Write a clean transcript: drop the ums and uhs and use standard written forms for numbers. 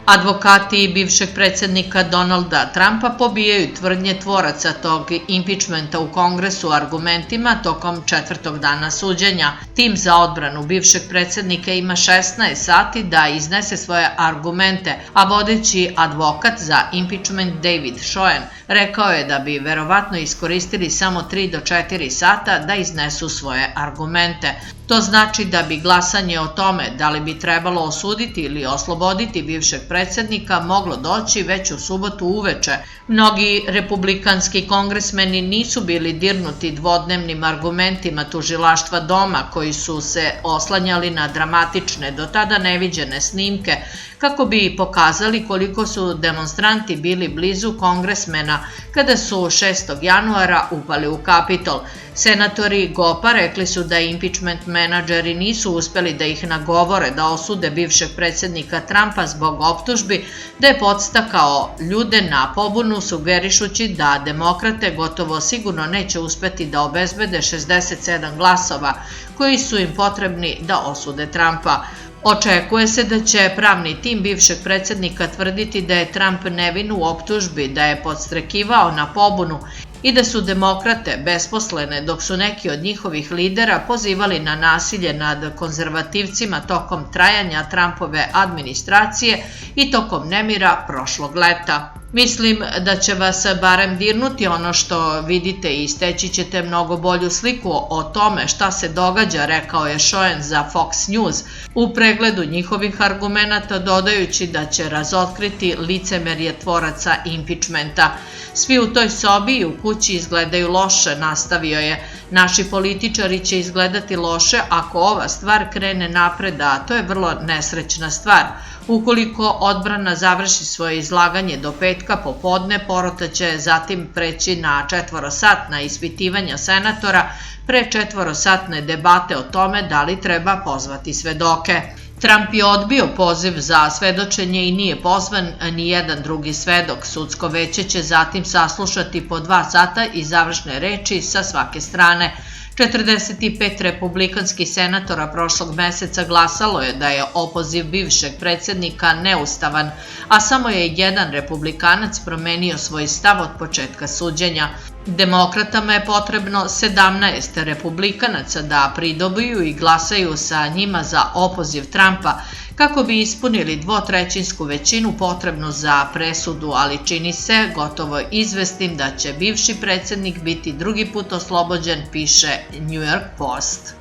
Advokati bivšeg predsjednika Donalda Trumpa pobijaju tvrdnje tvoraca tog impičmenta u Kongresu argumentima tokom 4. dana suđenja. Tim za odbranu bivšeg predsjednika ima 16 sati da iznese svoje argumente, a vodeći advokat za impičment David Schoen rekao je da bi verovatno iskoristili samo 3 do 4 sata da iznesu svoje argumente. To znači da bi glasanje o tome da li bi trebalo osuditi ili osloboditi bivšeg predsjednika moglo doći već u subotu uveče. Mnogi republikanski kongresmeni nisu bili dirnuti dvodnevnim argumentima tužilaštva doma koji su se oslanjali na dramatične, do tada neviđene snimke kako bi pokazali koliko su demonstranti bili blizu kongresmena kada su 6. januara upali u Kapitol. Senatori GOP-a rekli su da impičment menadžeri nisu uspeli da ih nagovore da osude bivšeg predsjednika Trumpa zbog optužbi da je podstakao ljude na pobunu sugerišući da demokrate gotovo sigurno neće uspeti da obezbede 67 glasova koji su im potrebni da osude Trumpa. Očekuje se da će pravni tim bivšeg predsjednika tvrditi da je Trump nevin u optužbi, da je podstrekivao na pobunu i da su demokrate besposlene dok su neki od njihovih lidera pozivali na nasilje nad konzervativcima tokom trajanja Trumpove administracije i tokom nemira prošlog leta. Mislim da će vas barem dirnuti ono što vidite i steći ćete mnogo bolju sliku o tome šta se događa, rekao je Schoen za Fox News u pregledu njihovih argumenata, dodajući da će razotkriti licemerje tvoraca impičmenta. Svi u toj sobi i u kući izgledaju loše, nastavio je. Naši političari će izgledati loše ako ova stvar krene napred, a to je vrlo nesrećna stvar. Ukoliko odbrana završi svoje izlaganje do petka popodne, porota će zatim preći na 4-satna ispitivanja senatora pre 4-satne debate o tome da li treba pozvati svedoke. Trump je odbio poziv za svedočenje i nije pozvan ni jedan drugi svedok. Sudsko veće će zatim saslušati po 2 sata i završne reči sa svake strane. 45 republikanskih senatora prošlog meseca glasalo je da je opoziv bivšeg predsjednika neustavan, a samo je jedan republikanac promenio svoj stav od početka suđenja. Demokratama je potrebno 17 republikanaca da pridobiju i glasaju sa njima za opoziv Trumpa kako bi ispunili 2/3 većinu potrebnu za presudu, ali čini se gotovo izvesnim da će bivši predsjednik biti drugi put oslobođen, piše New York Post.